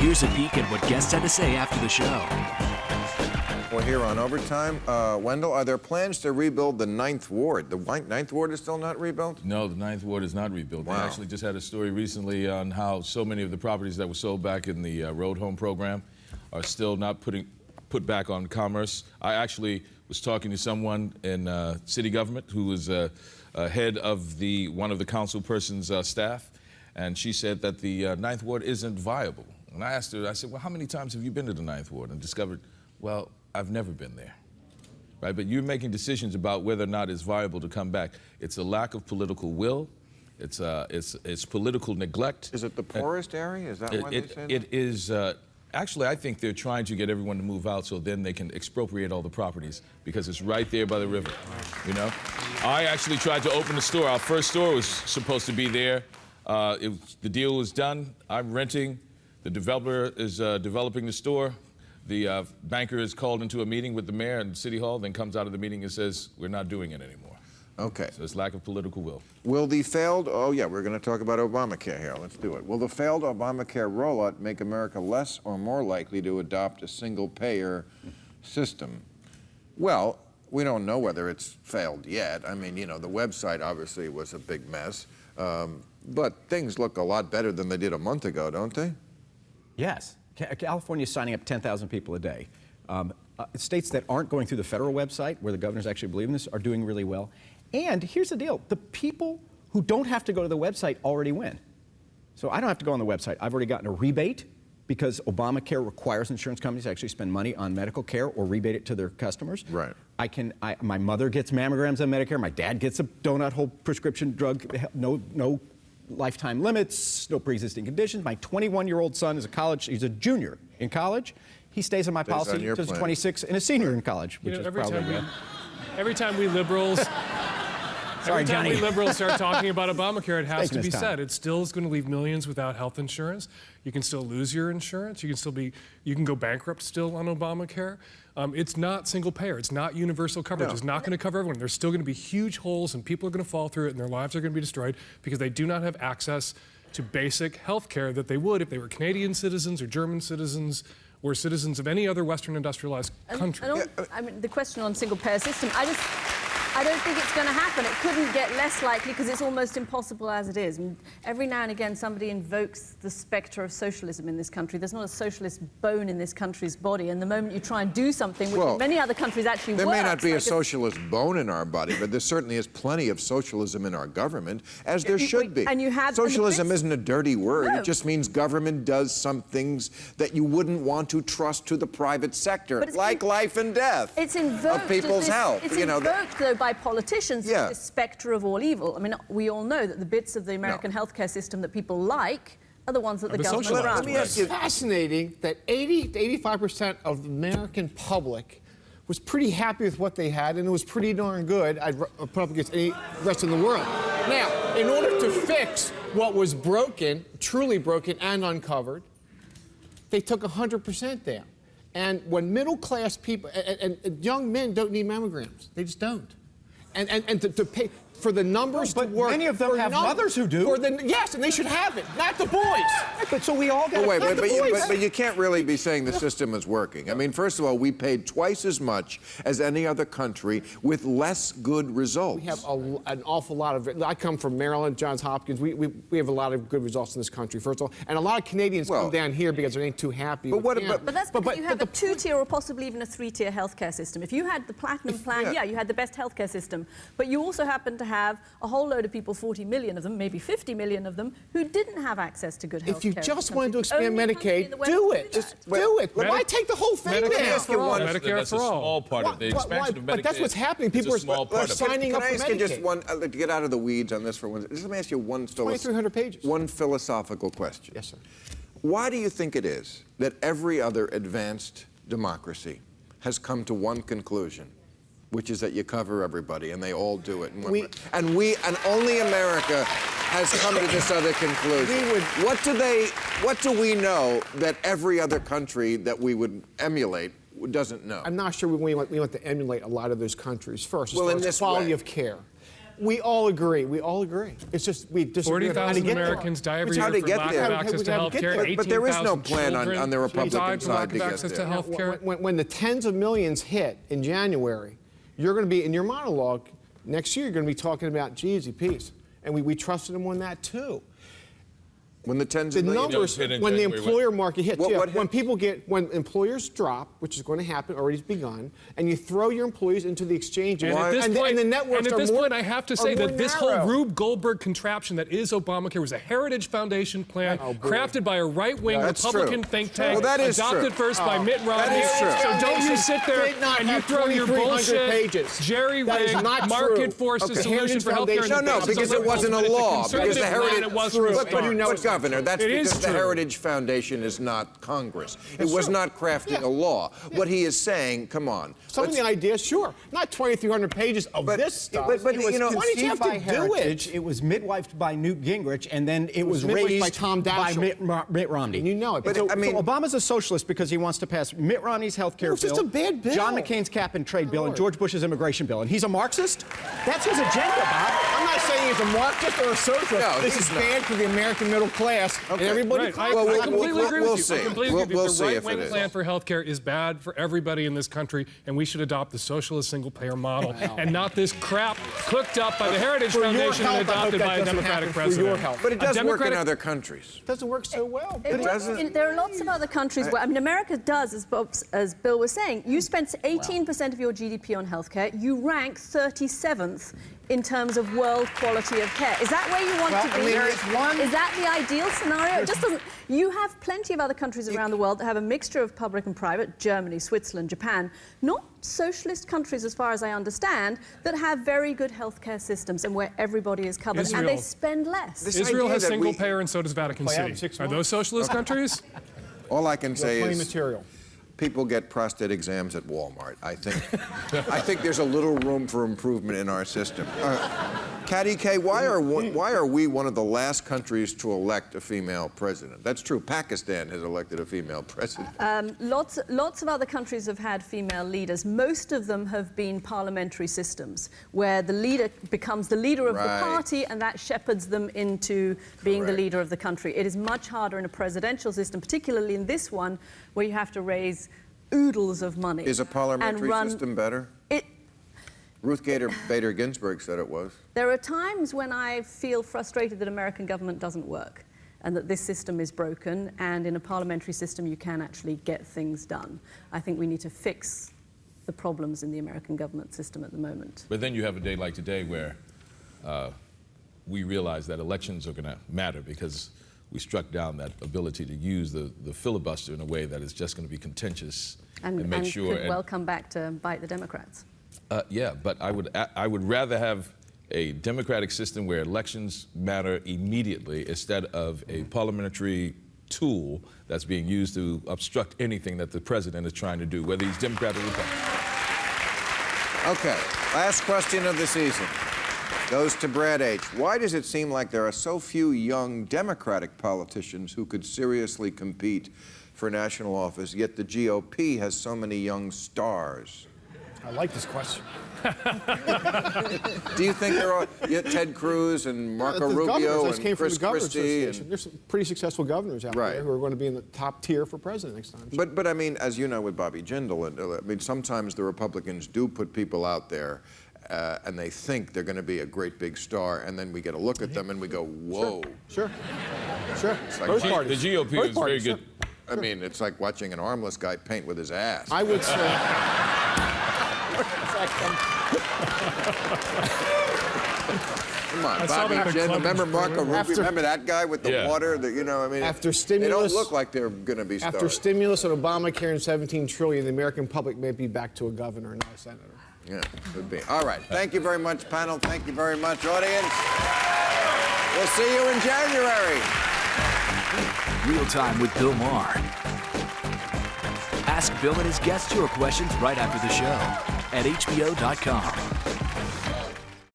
Here's a peek at what guests had to say after the show. We're here on Overtime. Wendell, are there plans to rebuild the 9th Ward? The 9th Ward is still not rebuilt? No, the 9th Ward is not rebuilt. Wow. We actually just had a story recently on how so many of the properties that were sold back in the road home program are still not put back on commerce. I actually was talking to someone in city government who was head of one of the council person's staff, and she said that the 9th Ward isn't viable. And I asked her, I said, well, how many times have you been to the 9th Ward? And discovered, well, I've never been there, right? But you're making decisions about whether or not it's viable to come back. It's a lack of political will. It's political neglect. Is it the poorest area? Is that why they say that? It is. Actually, I think they're trying to get everyone to move out so then they can expropriate all the properties because it's right there by the river, you know? I actually tried to open the store. Our first store was supposed to be there. The deal was done. I'm renting. The developer is developing the store. The banker is called into a meeting with the mayor and City Hall, then comes out of the meeting and says, we're not doing it anymore. Okay. So it's lack of political will. Will the failed, oh yeah, we're going to talk about Obamacare here. Let's do it. Will the failed Obamacare rollout make America less or more likely to adopt a single-payer system? Well, we don't know whether it's failed yet. I mean, you know, the website obviously was a big mess. But things look a lot better than they did a month ago, don't they? Yes. California is signing up 10,000 people a day. States that aren't going through the federal website, where the governors actually believe in this, are doing really well. And here's the deal. The people who don't have to go to the website already win. So I don't have to go on the website. I've already gotten a rebate because Obamacare requires insurance companies to actually spend money on medical care or rebate it to their customers. Right. My mother gets mammograms on Medicare. My dad gets a donut hole prescription drug. No lifetime limits, no pre-existing conditions. My 21-year-old son is he's a junior in college. He stays on my policy until he's 26 and a senior in college, which is probably every time we liberals start talking about Obamacare, it has to be said. It still is going to leave millions without health insurance. You can still lose your insurance. You can go bankrupt still on Obamacare. It's not single payer. It's not universal coverage. No. It's not going to cover everyone. There's still going to be huge holes, and people are going to fall through it, and their lives are going to be destroyed because they do not have access to basic health care that they would if they were Canadian citizens or German citizens or citizens of any other Western industrialized country. I mean, the question on single-payer system, I don't think it's going to happen. It couldn't get less likely because it's almost impossible as it is. And every now and again, somebody invokes the spectre of socialism in this country. There's not a socialist bone in this country's body. And the moment you try and do something, which in many other countries actually there works... There may not be a socialist bone in our body, but there certainly is plenty of socialism in our government, as there should be. And you have... Socialism isn't a dirty word. No. It just means government does some things that you wouldn't want to trust to the private sector, like life and death of people's health. It's invoked, though, by politicians, the spectre of all evil. I mean, we all know that the bits of the American healthcare system that people like are the ones that the government runs. It's fascinating that 80 to 85% of the American public was pretty happy with what they had, and it was pretty darn good. I'd put up against any rest of the world. Now, in order to fix what was broken, truly broken and uncovered, they took 100% down. And when middle-class people, and young men don't need mammograms. They just don't. And to pay for the numbers to work. Many of them have mothers who do. Yes, and they should have it, not the boys. But so we all get but you can't really be saying the system is working. I mean, first of all, we paid twice as much as any other country with less good results. We have an awful lot of it. I come from Maryland, Johns Hopkins. We have a lot of good results in this country, first of all. And a lot of Canadians come down here because they ain't too happy. But that's because you have a two-tier or possibly even a three-tier healthcare system. If you had the platinum plan, you had the best healthcare system. But you also happen to have a whole load of people, 40 million of them, maybe 50 million of them, who didn't have access to good health care. If you just wanted to expand Medicaid, do it. Just do it. Why take the whole thing down? Medicare for all. That's a small part of the expansion of Medicaid. But that's what's happening. People are signing up for Medicaid. Can I ask you just one, to get out of the weeds on this for one, just let me ask you 2,300 pages. One philosophical question. Yes, sir. Why do you think it is that every other advanced democracy has come to one conclusion, which is that you cover everybody and they all do it? And only America has come to this other conclusion. What do we know that every other country that we would emulate doesn't know? I'm not sure we want to emulate a lot of those countries. First, as far as quality of care. We all agree. We all agree. It's just we disagree on how to 40,000 get there. Americans die every It's year how to for get lack there. of access to health care. But there is no 18,000 plan on children the Republican died for side lack to of get access there. to health care. When the tens of millions hit in January, you're going to be, in your monologue, next year you're going to be talking about, geez, peace. And we trusted him on that too. When the tens The of millions... numbers, hit in when the January, employer market hits, What hit? when employers drop, which is going to happen, already begun, and you throw your employees into the exchanges, And at this point, the networks and at this are more, point, I have to say are more that this narrow. whole Rube Goldberg contraption that is Obamacare was a Heritage Foundation plan crafted by a right-wing That's Republican true. think tank, Well, that is adopted true. first by Mitt Romney. is true. So don't you sit there Did not and you have throw your 2,300 bullshit, pages. jerry-rigged, That is not market true. forces Okay. solution for health care. Foundation- No, because it wasn't a law. Because the Heritage... But Governor, that's It is because the true. Heritage Foundation is not Congress. It was not crafting a law. What he is saying, come on. Some of the ideas, sure. Not 2,300 pages of this stuff. but It was you know, why did you have conceived to by do Heritage. it? It was midwifed by Newt Gingrich, and then it was midwifed raised by Tom Daschle. Mitt Romney. And you know it. But So- I mean- so Obama's a socialist because he wants to pass Mitt Romney's health care No, it's bill, just a bad bill. John McCain's cap and trade bill, and George Bush's immigration bill. And he's a Marxist? That's his agenda, Bob. I'm not saying he's a Marxist or a socialist. No, this he's is not. bad for the American middle class. And everybody. Right. I Well, completely agree we'll with you. see. I completely agree We'll with see you. The if it right-wing is. plan for health care is bad for everybody in this country, and we should adopt the socialist single-payer model and not this crap cooked up by the Heritage For your Foundation health, and I hope adopted that by a doesn't Democratic happen for president. your health. But it A does work in Democratic- other countries. It doesn't work so well. It doesn't. there are lots of other countries where, I mean, America does, as Bill was saying, you spend 18% of your GDP on healthcare, you rank 37th in terms of world quality of care. Is that where you want to be? Is that the ideal scenario? It just doesn't. You have plenty of other countries around the world that have a mixture of public and private, Germany, Switzerland, Japan, not socialist countries as far as I understand, that have very good healthcare systems and where everybody is covered and Israel. they spend less. This Israel idea has that single we- payer and so does Vatican Play out in City. 6 Are months. those socialist countries? All I can say Plenty is material. people get prostate exams at Walmart. I think there's a little room for improvement in our system. Caddy K, why are we one of the last countries to elect a female president? That's true. Pakistan has elected a female president. Lots of other countries have had female leaders. Most of them have been parliamentary systems where the leader becomes the leader of the Right. party and that shepherds them into being Correct. the leader of the country. It is much harder in a presidential system, particularly in this one, where you have to raise oodles of money. Is a parliamentary and run, system better? It, Ruth Bader Ginsburg said it was. There are times when I feel frustrated that American government doesn't work and that this system is broken, and in a parliamentary system you can actually get things done. I think we need to fix the problems in the American government system at the moment. But then you have a day like today where we realize that elections are going to matter because we struck down that ability to use the filibuster in a way that is just going to be contentious and make sure. Could well come back to bite the Democrats. Yeah, but I would rather have a democratic system where elections matter immediately instead of a parliamentary tool that's being used to obstruct anything that the president is trying to do, whether he's Democrat or Republican. Okay, last question of the season goes to Brad H. Why does it seem like there are so few young Democratic politicians who could seriously compete for national office, yet the GOP has so many young stars? I like this question. Do you think there are Ted Cruz and Marco The Rubio governors, and came from Chris the Governors Christie? Association. There's some pretty successful governors out Right. there who are going to be in the top tier for president next time. But I mean, as you know with Bobby Jindal, I mean, sometimes the Republicans do put people out there and they think they're going to be a great big star, and then we get a look at them and we go, whoa. Sure. like Both the parties. The GOP Both is very parties, good. I mean, it's like watching an armless guy paint with his ass. I would say. Come on, I saw Bobby that at Jindal. Club Remember Marco Rubio? After- Remember that guy with the Yeah. water? That, you know, I mean, After they stimulus- don't look like they're going to be stars. After stimulus and Obamacare and 17 trillion, the American public may be back to a governor and not a senator. Yeah, could be. All right. Thank you very much, panel. Thank you very much, audience. We'll see you in January. Real Time with Bill Maher. Ask Bill and his guests your questions right after the show at HBO.com.